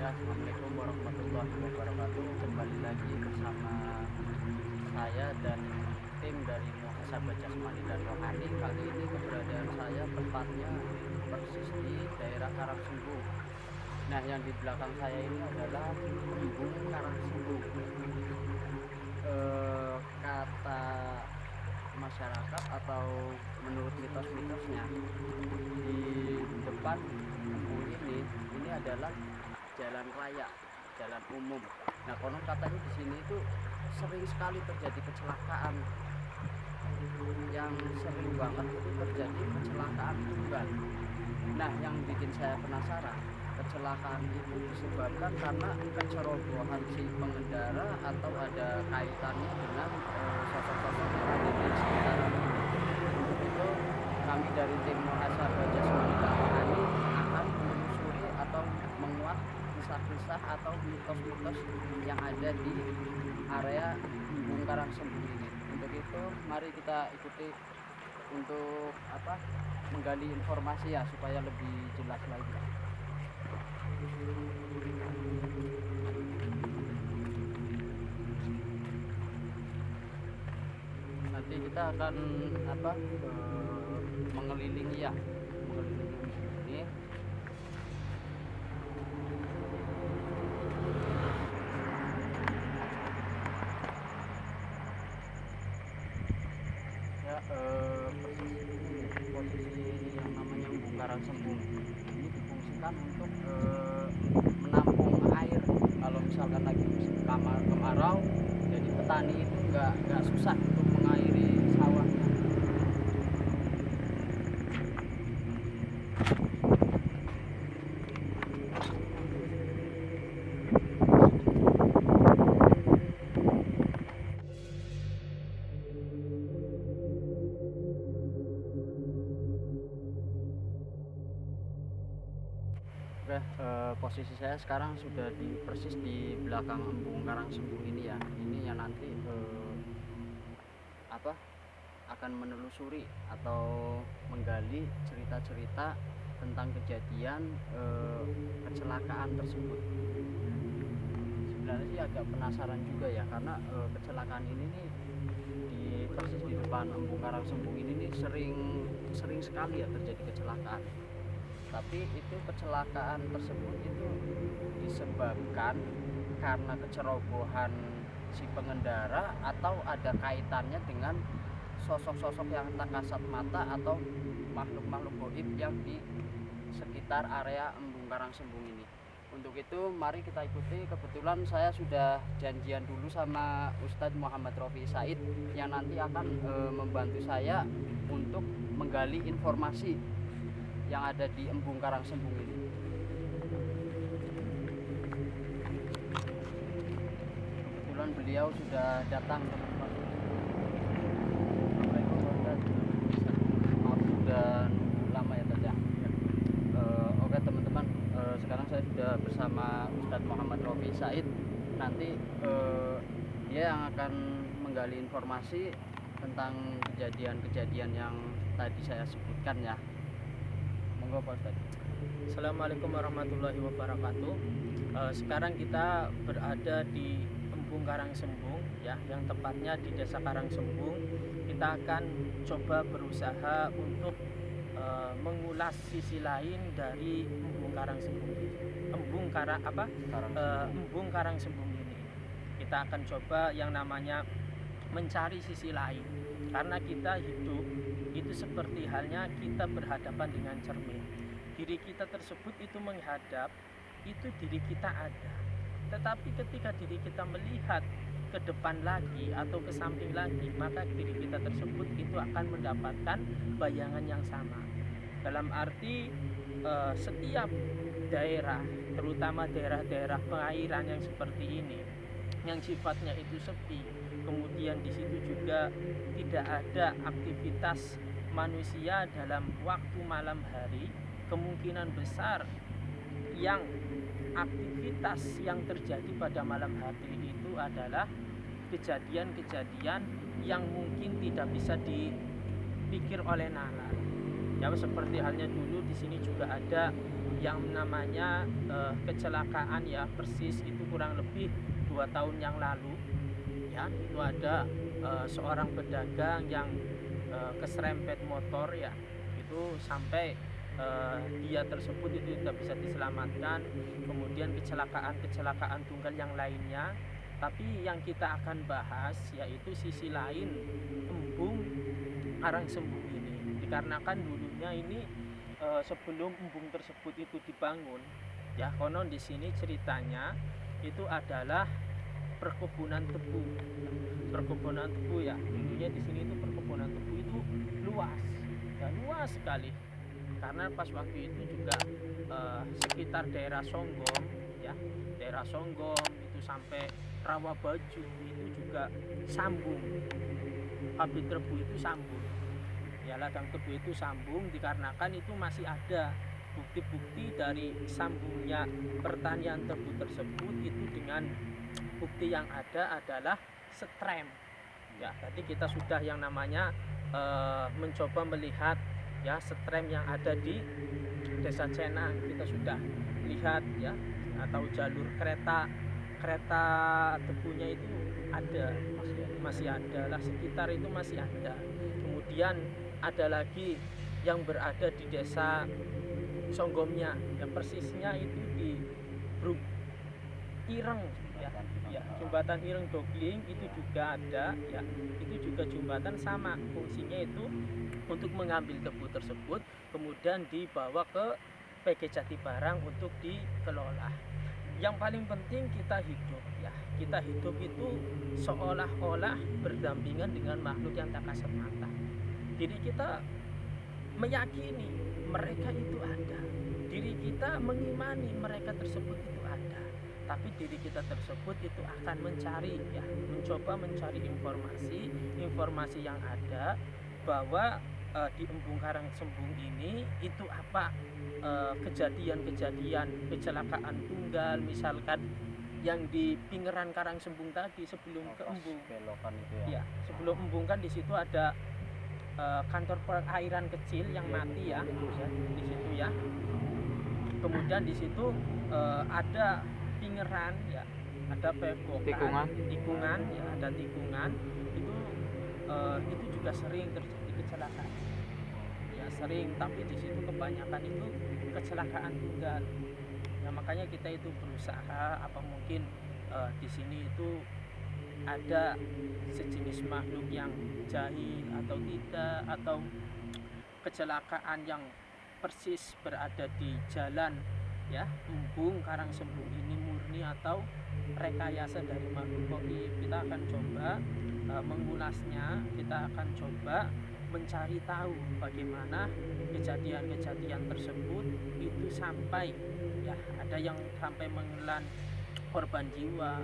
Assalamualaikum warahmatullahi wabarakatuh. Kembali lagi bersama saya dan tim dari Muhasabah Jasmani dan Rohani. Kali ini keberadaan saya tepatnya persis di daerah Karangsembung. Nah, yang di belakang saya ini adalah Embung Karangsembung. Kata masyarakat atau menurut mitos-mitosnya, di depan embung ini adalah jalan raya, jalan umum. Nah, konon katanya di sini itu sering sekali terjadi kecelakaan. Yang sering banget itu terjadi kecelakaan tunggal. Nah, yang bikin saya penasaran, kecelakaan itu disebabkan karena kecerobohan si pengendara atau ada kaitannya dengan sosok-sosok yang ada di sekitaran. Untuk itu, kami dari tim Muhasabah Jasmani dan Rohani akan menelusuri atau menguak kisah-kisah atau mitos-mitos yang ada di area Embung Karangsembung ini. Untuk itu, mari kita ikuti untuk menggali informasi ya, supaya lebih jelas lagi. Nanti kita akan mengelilingi ini. Ya, posisi yang namanya Embung Karangsembung ini difungsikan untuk menampung air. Kalau misalkan lagi musim kemarau, jadi petani itu nggak susah untuk mengairi sawahnya. Oke, posisi saya sekarang sudah persis di belakang Embung Karangsembung ini ya. Ini yang nanti akan menelusuri atau menggali cerita-cerita tentang kejadian kecelakaan tersebut. Sebenarnya sih agak penasaran juga ya, karena kecelakaan ini nih persis di depan Embung Karangsembung ini nih sering sekali ya terjadi kecelakaan. Tapi itu kecelakaan tersebut itu disebabkan karena kecerobohan si pengendara atau ada kaitannya dengan sosok-sosok yang tak kasat mata atau makhluk-makhluk gaib yang di sekitar area Embung Karangsembung ini. Untuk itu mari kita ikuti. Kebetulan saya sudah janjian dulu sama Ustadz Muhammad Rofi Said yang nanti akan membantu saya untuk menggali informasi yang ada di Embung Karangsembung ini. Kebetulan beliau sudah datang, teman-teman. Assalamualaikum warahmatullahi wabarakatuh. Maaf sudah lama ya tadi. Oke teman-teman, sekarang saya sudah bersama Ustadz Muhammad Rofi Said. Nanti dia yang akan menggali informasi tentang kejadian-kejadian yang tadi saya sebutkan ya. Monggo Pak Ustadz. Assalamualaikum warahmatullahi wabarakatuh. Sekarang kita berada di Embung Karangsembung ya, yang tepatnya di Desa Karangsembung. Kita akan coba berusaha untuk mengulas sisi lain dari Embung Karangsembung. Embung Karangsembung ini. Kita akan coba yang namanya mencari sisi lain. Karena kita hidup itu seperti halnya kita berhadapan dengan cermin. Diri kita tersebut itu menghadap, itu diri kita ada. Tetapi ketika diri kita melihat ke depan lagi atau ke samping lagi, maka diri kita tersebut itu akan mendapatkan bayangan yang sama. Dalam arti setiap daerah, terutama daerah-daerah pengairan yang seperti ini, yang sifatnya itu sepi, kemudian di situ juga tidak ada aktivitas manusia dalam waktu malam hari, kemungkinan besar yang aktivitas yang terjadi pada malam hari itu adalah kejadian-kejadian yang mungkin tidak bisa dipikir oleh nalar. Ya seperti halnya dulu di sini juga ada yang namanya kecelakaan ya, persis itu kurang lebih 2 tahun yang lalu ya, itu ada seorang pedagang yang keserempet motor ya, itu sampai dia tersebut itu tidak bisa diselamatkan. Kemudian kecelakaan tunggal yang lainnya. Tapi yang kita akan bahas yaitu sisi lain embung Karangsembung ini, dikarenakan dulunya ini sebelum embung tersebut itu dibangun ya, konon di sini ceritanya itu adalah perkebunan tebu. Perkebunan tebu ya, dulunya di sini itu perkebunan tebu itu luas ya, luas sekali. Karena pas waktu itu juga sekitar daerah Songgom ya, daerah Songgom itu sampai Rawabaju itu juga sambung, pabrik tebu itu sambung ya, ladang tebu itu sambung, dikarenakan itu masih ada bukti-bukti dari sambungnya pertanian tebu tersebut itu. Dengan bukti yang ada adalah setrem ya, tadi kita sudah yang namanya mencoba melihat ya setrem yang ada di Desa Cenang, kita sudah lihat ya, atau jalur kereta tebunya itu ada, masih ada lah, sekitar itu masih ada. Kemudian ada lagi yang berada di Desa Songgomnya yang persisnya itu di Bruk Ireng ya, jembatan Ireng Dogling itu juga ada ya, itu juga jembatan sama, fungsinya itu untuk mengambil tebu tersebut kemudian dibawa ke PG Jatibarang untuk dikelola. Yang paling penting kita hidup ya, kita hidup itu seolah-olah berdampingan dengan makhluk yang tak kasat mata. Jadi kita meyakini mereka itu ada, diri kita mengimani mereka tersebut itu ada, tapi diri kita tersebut itu akan mencari ya, mencoba mencari informasi yang ada bahwa di embung Karangsembung ini itu apa kejadian kecelakaan tunggal, misalkan yang di pinggiran Karangsembung tadi sebelum ke embung belokan itu ya. Ya, sebelum embung kan di situ ada kantor perairan kecil yang mati ya, di situ ya. Kemudian di situ ada pinggiran ya, ada pegokan, tikungan ya, ada tikungan itu juga sering terjadi kecelakaan ya, sering, tapi di situ kebanyakan itu kecelakaan tunggal ya. Makanya kita itu berusaha apa mungkin di sini itu ada sejenis makhluk yang jahil atau tidak, atau kecelakaan yang persis berada di jalan ya embung Karangsembung ini murni atau rekayasa dari makhluk gaib. Kita akan coba mengulasnya, kita akan coba mencari tahu bagaimana kejadian-kejadian tersebut itu sampai ya, ada yang sampai menelan korban jiwa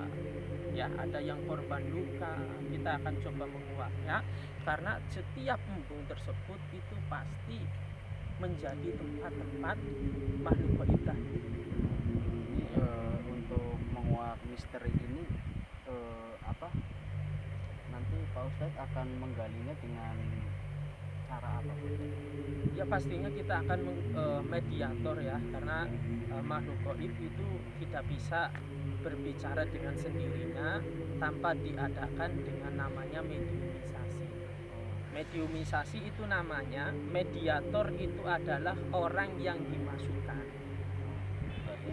ya, ada yang korban luka. Kita akan coba menguaknya, karena setiap embung tersebut itu pasti menjadi tempat-tempat makhluk gaib tadi. Ini untuk menguak misteri ini nanti Pak Ustadz akan menggalinya dengan cara apa? Ya pastinya kita akan mediator ya, karena makhluk gaib itu tidak bisa berbicara dengan sendirinya tanpa diadakan dengan namanya mediumisasi. Mediumisasi itu namanya, mediator itu adalah orang yang dimasukkan. Berarti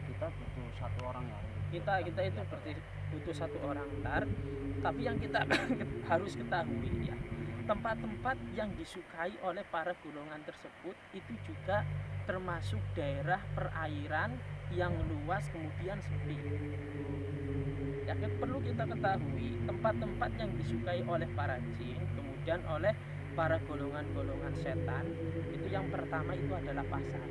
kita butuh satu orang ya? Kita itu butuh satu orang tapi yang kita harus ketahui ya, tempat-tempat yang disukai oleh para golongan tersebut itu juga termasuk daerah perairan yang luas kemudian sepi. Ya, perlu kita ketahui tempat-tempat yang disukai oleh para jin kemudian oleh para golongan-golongan setan itu, yang pertama itu adalah pasar.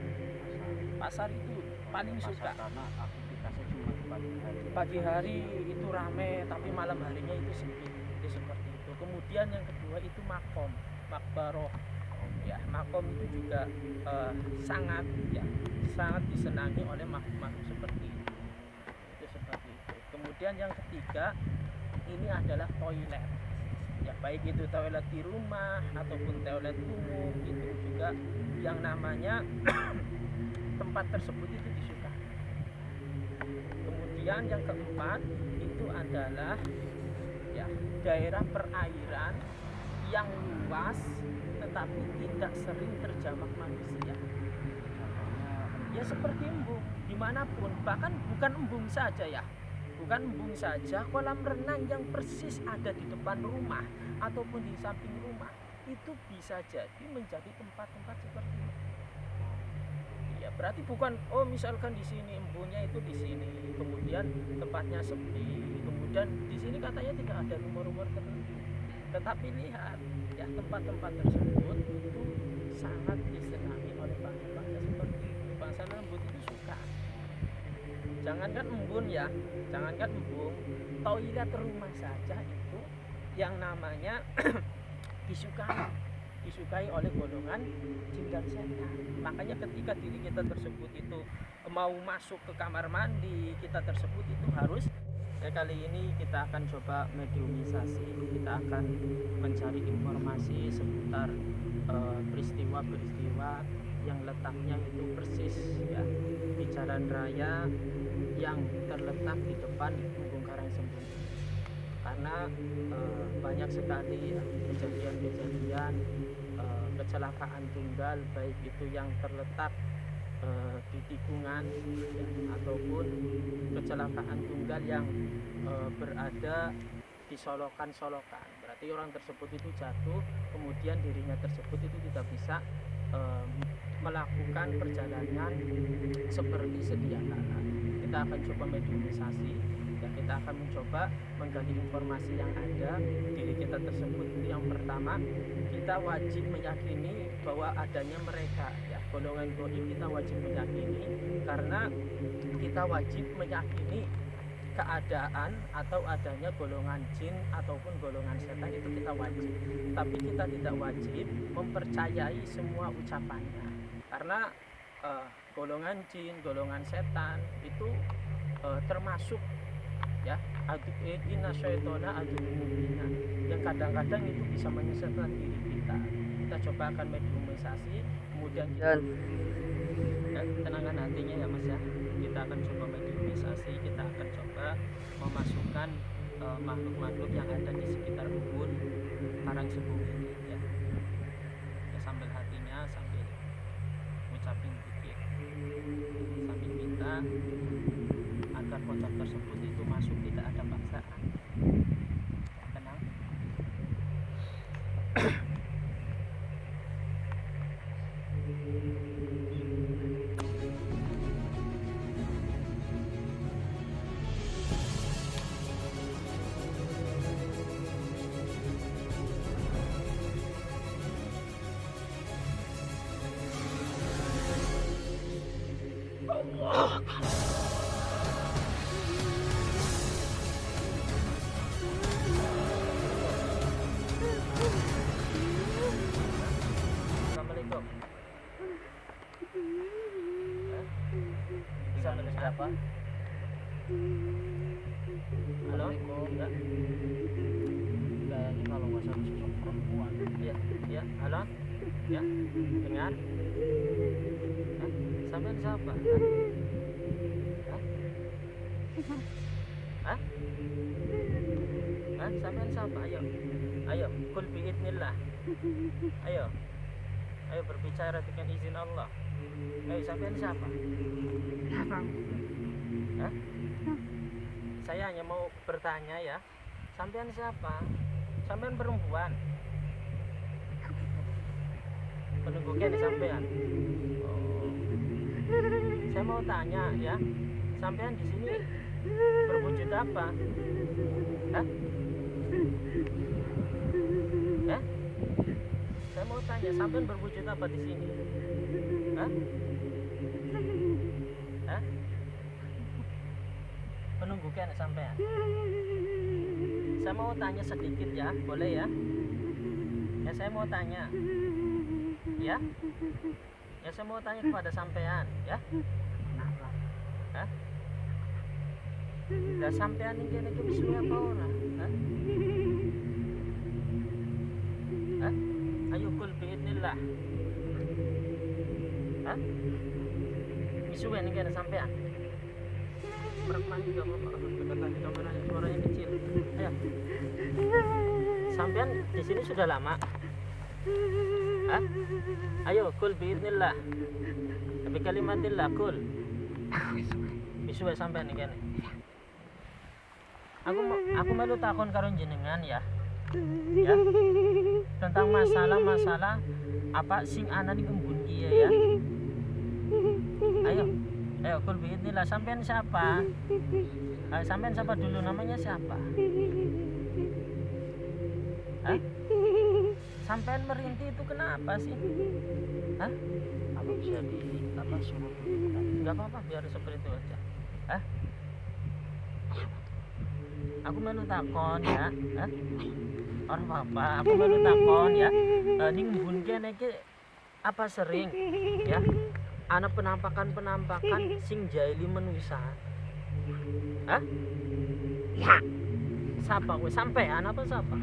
Pasar itu paling suka karena aktivitasnya cuma di pagi hari itu rame, tapi malam harinya itu sepi, itu seperti itu. Kemudian yang kedua itu makom, makbaroh ya, makom itu juga sangat disenangi oleh makhluk-makhluk seperti itu seperti itu. Kemudian yang ketiga ini adalah toilet ya, baik itu toilet di rumah ataupun toilet umum, itu juga yang namanya tempat tersebut itu disukai. Kemudian yang keempat itu adalah ya daerah perairan yang luas tetapi tidak sering terjamah manusia. Ya seperti embung dimanapun, bahkan bukan embung saja ya, bukan embung saja, kolam renang yang persis ada di depan rumah ataupun di samping rumah itu bisa jadi menjadi tempat-tempat seperti itu. Ya berarti bukan misalkan di sini embunnya itu di sini, kemudian tempatnya sepi, kemudian di sini katanya tidak ada rumor-rumor tertentu. Tetapi lihat ya, tempat-tempat tersebut itu sangat disenangi oleh bangsa-bangsa seperti itu. Bangsa lembut itu suka. Jangankan embun ya, jangankan embung, toilet rumah saja itu yang namanya disukai oleh golongan jin dan setan. Makanya ketika diri kita tersebut itu mau masuk ke kamar mandi, kita tersebut itu harus kali ini kita akan coba mediumisasi. Kita akan mencari informasi seputar peristiwa-peristiwa yang letaknya itu persis ya di jalan raya yang terletak di depan Embung Karangsembung. Karena banyak sekali ya, kejadian-kejadian kecelakaan tunggal, baik itu yang terletak di tikungan ya, ataupun kecelakaan tunggal yang berada di solokan-solokan. Berarti orang tersebut itu jatuh, kemudian dirinya tersebut itu tidak bisa melakukan perjalanan seperti sedia kala. Kita akan coba mediumisasi dan kita akan mencoba menggali informasi yang ada diri kita tersebut. Itu yang pertama, kita wajib meyakini bahwa adanya mereka ya, golongan goib kita wajib meyakini, karena kita wajib meyakini keadaan atau adanya golongan jin ataupun golongan setan, itu kita wajib. Tapi kita tidak wajib mempercayai semua ucapannya, karena golongan jin, golongan setan itu termasuk ya inna syaitona mubina, yang kadang-kadang itu bisa menyesatkan diri kita. Kita coba akan mediumisasi, kemudian kita tenangkan hatinya ya Mas ya. Kita akan coba mediumisasi, kita akan coba memasukkan makhluk-makhluk yang ada di sekitar Embun Karangsembung ini ya. Ya, sambil hatinya, sambil ngucapin zikir, sambil minta agar pocong tersebut itu masuk, tidak ada paksaan. Tenang. Assalamualaikum. Bisa dengan siapa? Halo? Ya. Kayaknya kalau nggak salah sosok perempuan. Iya, iya, halo? Ya, dengar? Sampean siapa? Hah? Sampean siapa? Ayo, ayo, kul biidnillah. Ayo, ayo berbicara dengan izin Allah. Ayo, sampean siapa? Hah? Saya hanya mau bertanya ya. Sampean siapa? Sampean perempuan. Penunggu kene sampean. Oh. Saya mau tanya ya. Sampean di sini berwujud apa? Hah? Ya? Saya mau tanya, sampean berwujud apa di sini? Hah? Hah? Penunggu kene sampean. Saya mau tanya sedikit ya, boleh ya? Ya, saya mau tanya. Ya? Ya, saya mau tanya kepada sampean, ya? Hah? Lah sampean iki kene iki wis suwe apa ora? Hah? Hah? Ayo kul biidnillah. Hah? Misuwen kene sampean. Perempuan juga apa? Dekat di kameranya, suaranya kecil. Ayo. Sampean di sini sudah lama? Hah? Ayo kul biidnillah. Bi kalimatillah kul. Misuwen sampean kene. Aku melu takon karo jenengan ya. Ya. Tentang masalah apa sing ana ning embun kiye ya. Ayo kul biidnillah. Sampean siapa? Sampean siapa dulu, namanya siapa? Hah? Sampean merintih itu kenapa sih? Hah? Apa bisa di apa suruh dulu? Enggak apa-apa, biar seperti itu aja. Hah? Aku melu takon ya. Hah? Orang apa? Aku melu takon ya. Ning embun kene iki apa sering ya? Ana penampakan sing jaili manusia. Hah? Ya. Siapa kowe? Sampean apa siapa?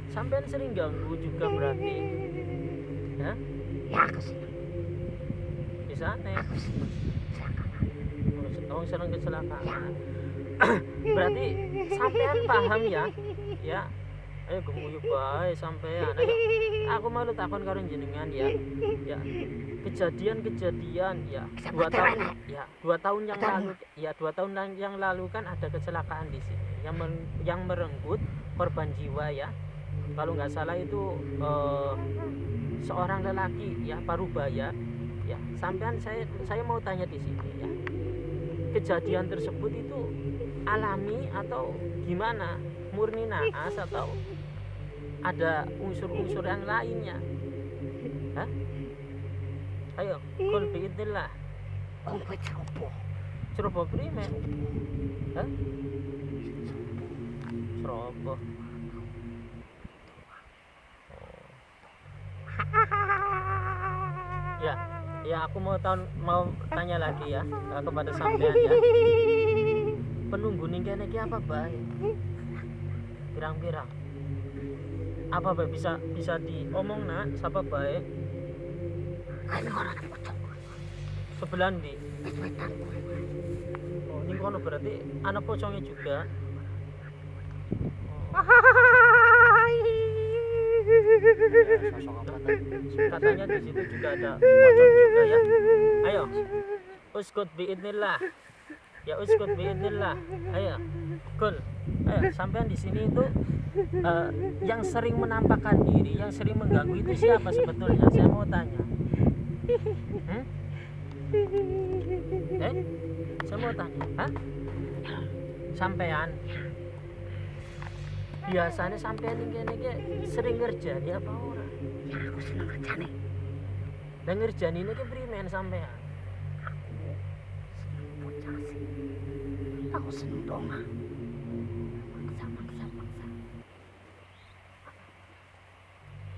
Sampean sering ganggu juga berarti. Ya? Ya aku sih. Bisa nih. Oh, sering kecelakaan. Berarti sampean paham ya? Ya. Ayo guyub bae sampean. Ayo. Aku malu takon karo jenengan ya. Ya. Kejadian ya 2 tahun ya 2 tahun yang lalu ya 2 tahun yang lalu kan ada kecelakaan di sini yang merenggut korban jiwa ya. Kalau nggak salah itu seorang lelaki ya parubaya ya. Sampean saya mau tanya di sini ya. Kejadian tersebut itu alami atau gimana? Murni naas atau ada unsur-unsur yang lainnya? Hah? Ayo, kul biidnillah. Kumpet ceroboh. Ceroboh primen. Hah? Ceroboh. Ya aku mau tanya lagi ya kepada sampean ya. Penunggu ning kene iki apa bae? Pirang-pirang. Apa bae bisa diomong nak sapa bae? Kan orang pocong. Sebelah ndi? Wetan. Oh, ning kono berarti anak pocongnya juga. Sosok apa tadi? Katanya di situ juga ada pocong juga ya. Ayo. Uskut biidnillah. Ya uskut biidnillah. Ayo. Kul. Ayo, sampean di sini itu yang sering menampakkan diri, yang sering mengganggu itu siapa sebetulnya? Saya mau tanya. Saya mau tanya. Hah? Sampean. Biasanya sampean ning kene iki sering ngerjani apa ora? Ya aku seneng kerjane. Lah ngerjani ini ki primen sampean? Bocah sih. Aku seneng donga. Maksa.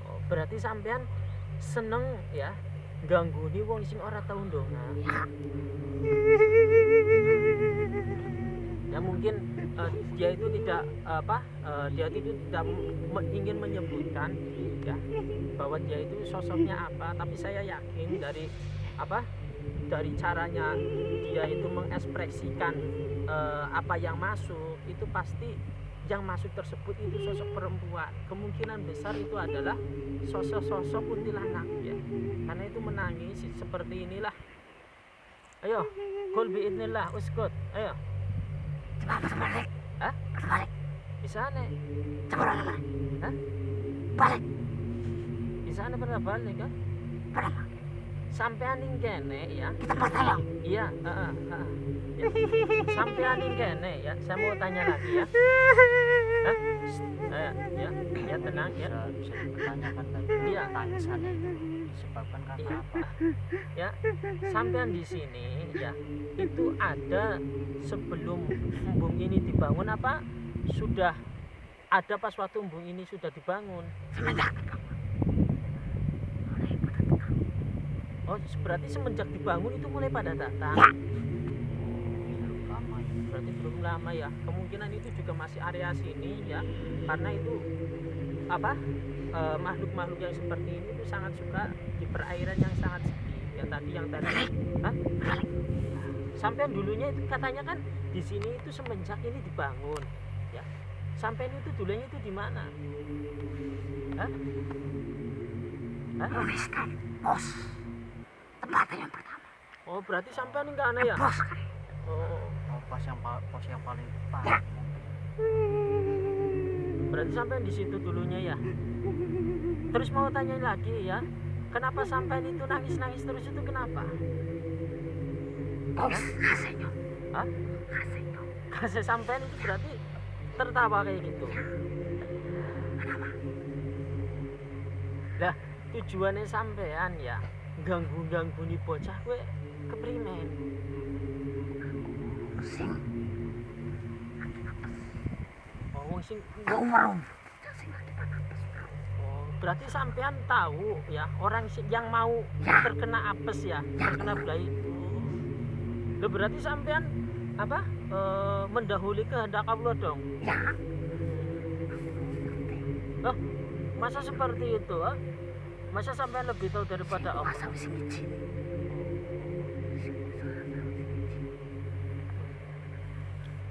Oh, berarti sampean seneng ya gangguin wong sing ora tau ndonga. Ya mungkin dia itu tidak ingin menyebutkan ya bahwa dia itu sosoknya apa, tapi saya yakin dari caranya dia itu mengekspresikan apa yang masuk itu pasti yang masuk tersebut itu sosok perempuan. Kemungkinan besar itu adalah sosok kuntilanak ya, karena itu menangis seperti inilah. Ayo kul biidnillah uskut. Ayo Coba balik. Hah? Balik. Bisa nih. Coba balik. Hah? Balik. Bisa nih pernah balik kan? Balik. Sampean ning kene ya. Kita percaya. Iya, ya. Sampean ning kene ya. Saya mau tanya lagi ya. Hah? Ya tenang ya. Bisa dipertanyakan tadi. Iya. Tangisannya itu disebabkan karena Iya. apa? Ya, sampean di sini ya. Itu ada sebelum embung ini dibangun apa sudah ada pas waktu embung ini sudah dibangun? Semenjak. Oh, berarti semenjak dibangun itu mulai pada datang. Ya. Belum lama ya. Berarti belum lama ya. Kemungkinan itu juga masih area sini ya. Karena itu makhluk-makhluk yang seperti ini itu sangat suka di perairan yang sangat sepi. Yang tadi Hah? Sampean dulunya itu katanya kan di sini itu semenjak ini dibangun ya. Sampean itu dulunya itu di mana? Hah? Tuliskan pos tempatnya yang pertama. Oh, berarti sampean ini enggak ya? Pos kali. Oh, pos yang paling depan. Ya. berarti sampean di situ dulunya ya. Terus mau tanya lagi ya, kenapa sampean itu nangis-nangis terus itu kenapa? Pos hasilnya. Hah? Hasilnya. Kasih sampean itu berarti tertawa kayak gitu. Lah, tujuannya sampean ya ganggu nih bocah gue keprimen. Sing Oh, sing keumur. Oh, berarti sampean tahu ya orang yang mau terkena apes ya, terkena belai. Loh, berarti sampean apa? Mendahului kehendak Allah dong. Ya. Loh, masa seperti itu? Ha? Masa sampean lebih tahu daripada Allah? Masa sing izin.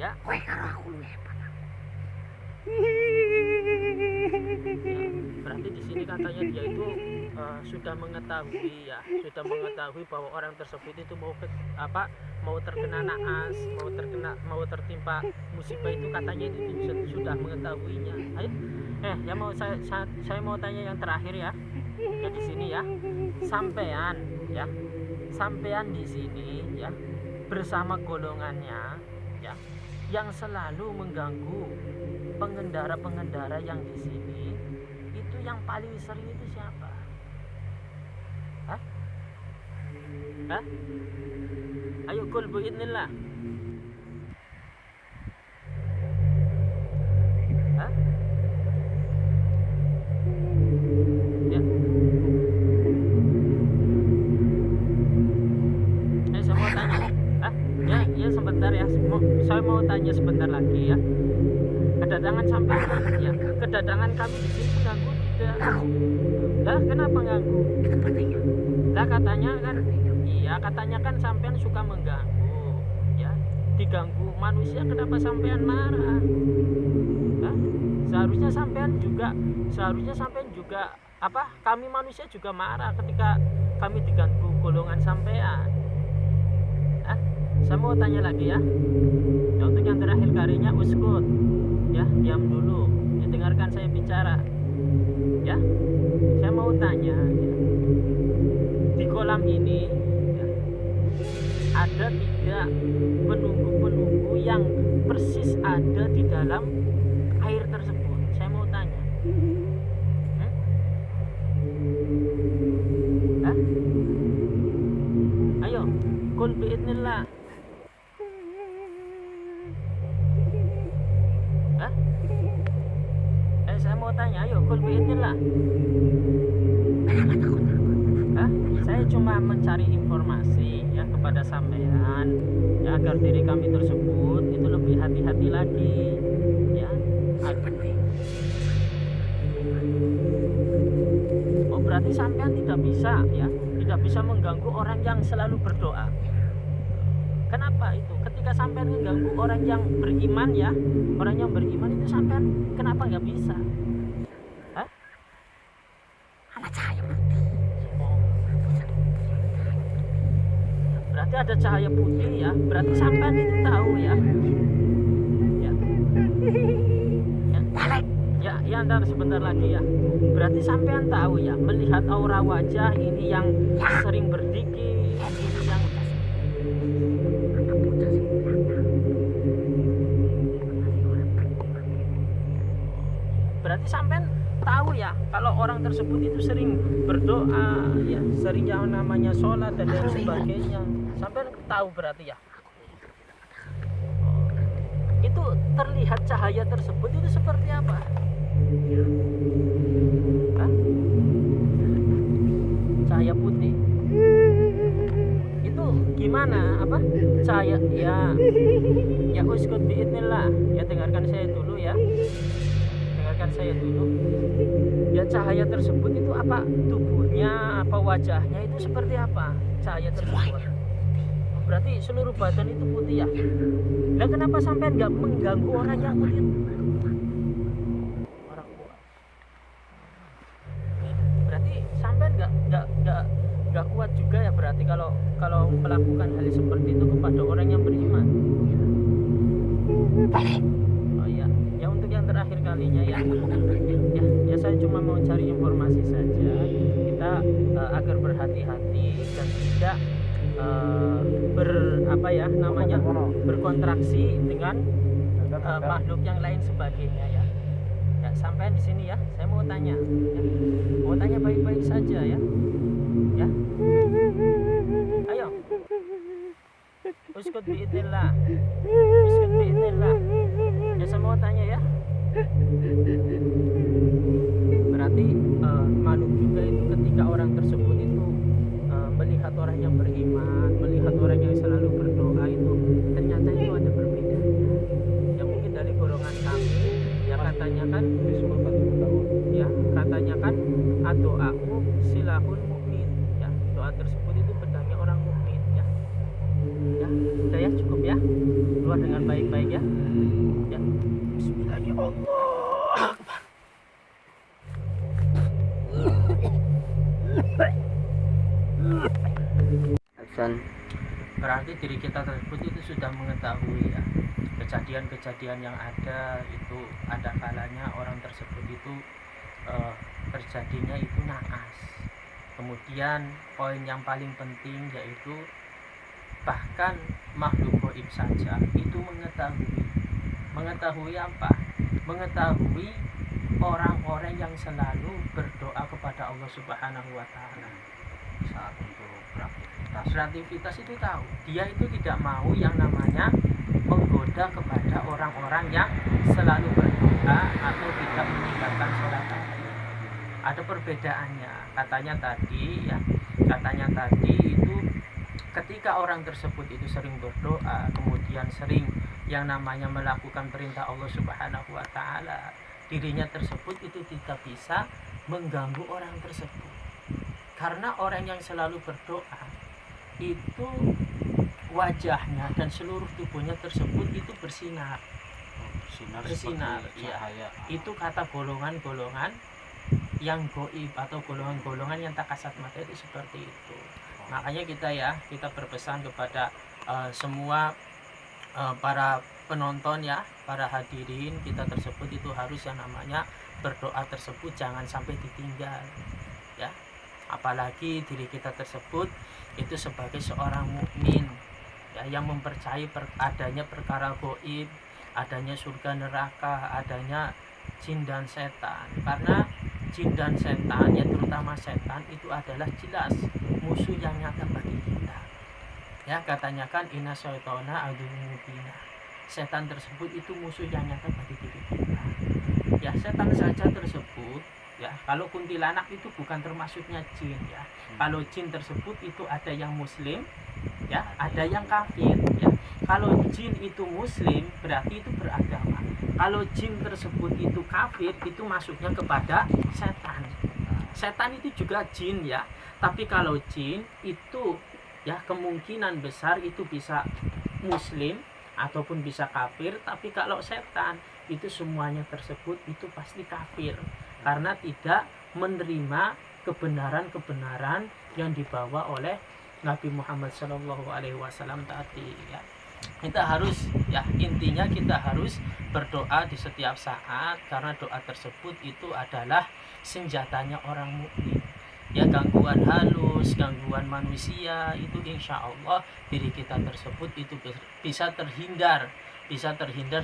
Ya. Kowe karo aku lu hebat. Berarti di sini katanya dia itu sudah mengetahui ya, sudah mengetahui bahwa orang tersebut itu mau terkena naas, mau tertimpa musibah itu katanya itu sudah mengetahuinya. Ayo, ya mau saya mau tanya yang terakhir ya. Ya di sini ya, sampean di sini ya bersama golongannya ya, yang selalu mengganggu pengendara-pengendara yang di sini, itu yang paling sering itu siapa? Hah? Ayo kul biidznillah. Hah? Ya. Saya mau tanya. Ya sebentar ya. Saya mau tanya sebentar lagi ya. Kedatangan sampai ya, kedatangan kami di sini mengganggu tidak? Lah kenapa mengganggu? Itu pentingnya. Lah katanya kan, iya katanya kan sampean suka mengganggu, ya diganggu manusia kenapa sampean marah? Hah? Seharusnya sampean juga kami manusia juga marah ketika kami diganggu golongan sampean. Saya mau tanya lagi ya. Ya untuk yang terakhir kalinya uskut. Ya, diam dulu. Ya, dengarkan saya bicara. Ya. Saya mau tanya ya. Di kolam ini ya, ada 3 penunggu-penunggu yang persis ada di dalam air tersebut. Saya mau tanya. Hah? Ayo, kul biidznillah. Saya mau tanya, ayo kul biidznillah. Saya cuma mencari informasi ya kepada sampean ya agar diri kami tersebut itu lebih hati-hati lagi ya. Penting. Oh, berarti sampean tidak bisa mengganggu orang yang selalu berdoa. Kenapa itu? Ketika sampean mengganggu orang yang beriman ya, orang yang beriman itu sampean kenapa nggak bisa? Hah? Ada cahaya putih. Berarti ada cahaya putih ya. Berarti sampean itu tahu ya. Ya. Balik. Ya, ntar sebentar lagi ya. Berarti sampean tahu ya, melihat aura wajah ini yang sering berzikir, ini yang berarti sampean tahu ya kalau orang tersebut itu sering berdoa ya, sering yang namanya sholat dan lain sebagainya. Sampean tahu berarti ya. Itu terlihat cahaya tersebut itu seperti apa? Hah? Cahaya putih. Itu gimana? Cahaya ya uskut biidznillah. Ya dengarkan saya dulu ya. perhatikan saya dulu. Ya cahaya tersebut itu apa tubuhnya, apa wajahnya itu seperti apa cahaya tersebut? Berarti seluruh badan itu putih ya. Lah kenapa sampai nggak mengganggu orang yang kulit orang kuat? Berarti sampai nggak kuat juga ya, berarti kalau melakukan hal seperti itu kepada orang yang beriman. Oh iya, ya untuk yang terakhir kalinya ya. Ya saya cuma mau cari informasi saja. Kita agar berhati-hati dan tidak berkontraksi dengan makhluk yang lain sebagainya ya. Ya sampai di sini ya. Saya mau tanya, ya. Mau tanya baik-baik saja ya. Ya. Ayo. Uskut biidznillah. Uskut biidznillah. Ya saya mau tanya ya. Berarti makhluk juga itu ketika orang tersebut itu melihat orang yang beriman, melihat orang yang selalu berdoa itu ternyata itu ada perbedaannya. Ya mungkin dari golongan kami ya katanya kan ya katanya kan doaku silahun mukmin ya, doa tersebut itu pedangnya orang mukmin ya. Ya udah ya, cukup ya, keluar dengan baik-baik ya. Ya Bismillahirrahmanirrahim. Berarti diri kita tersebut itu sudah mengetahui ya kejadian-kejadian yang ada itu, ada kalanya orang tersebut itu terjadinya itu naas. Kemudian poin yang paling penting yaitu bahkan makhluk gaib saja itu mengetahui apa? Mengetahui orang-orang yang selalu berdoa kepada Allah Subhanahu wa taala. Saat untuk beraktivitas itu tahu. Dia itu tidak mau yang namanya menggoda kepada orang-orang yang selalu berdoa atau tidak meninggalkan sholat tadi. Ada perbedaannya. Katanya tadi itu ketika orang tersebut itu sering berdoa, kemudian sering yang namanya melakukan perintah Allah Subhanahu wa taala, dirinya tersebut itu tidak bisa mengganggu orang tersebut. Karena orang yang selalu berdoa itu wajahnya dan seluruh tubuhnya tersebut itu bersinar ya. Itu kata golongan-golongan yang gaib atau golongan-golongan yang tak kasat mata itu seperti itu. Makanya kita berpesan kepada semua para penonton ya, para hadirin kita tersebut itu harus yang namanya berdoa tersebut jangan sampai ditinggal ya. Apalagi diri kita tersebut itu sebagai seorang mukmin ya, yang mempercayai adanya perkara gaib, adanya surga neraka, adanya jin dan setan. Karena jin dan setan ya, terutama setan itu adalah jelas musuh yang nyata bagi kita. Ya, katanya kan inna syaitana aduwwun mubin. Setan tersebut itu musuh yang nyata bagi diri kita. Ya, setan saja tersebut ya, kalau kuntilanak itu bukan termasuknya jin ya. Kalau jin tersebut itu ada yang muslim ya, ada yang kafir ya. Kalau jin itu muslim berarti itu beragama. Kalau jin tersebut itu kafir itu masuknya kepada setan. Setan itu juga jin ya. Tapi kalau jin itu ya kemungkinan besar itu bisa muslim ataupun bisa kafir. Tapi kalau setan itu semuanya tersebut itu pasti kafir, karena tidak menerima kebenaran-kebenaran yang dibawa oleh Nabi Muhammad SAW tadi ya. Kita harus ya, intinya kita harus berdoa di setiap saat, karena doa tersebut itu adalah senjatanya orang mukmin ya. Gangguan halus, gangguan manusia itu insya Allah diri kita tersebut itu bisa terhindar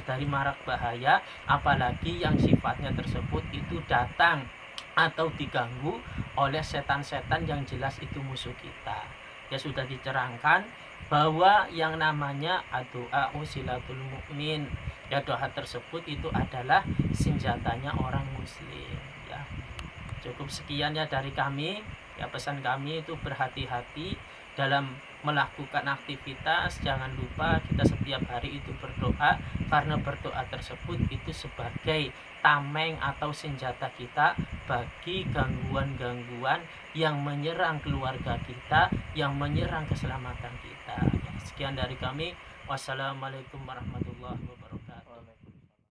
dari marak bahaya, apalagi yang sifatnya tersebut itu datang atau diganggu oleh setan-setan yang jelas itu musuh kita. Ya sudah dicerangkan bahwa yang namanya doa usilatul mukmin ya, doa tersebut itu adalah senjatanya orang muslim ya. Cukup sekian ya dari kami ya, pesan kami itu berhati-hati dalam melakukan aktivitas. Jangan lupa kita setiap hari itu berdoa karena berdoa tersebut itu sebagai tameng atau senjata kita bagi gangguan-gangguan yang menyerang keluarga kita, yang menyerang keselamatan kita. Sekian dari kami. Wassalamualaikum warahmatullahi wabarakatuh.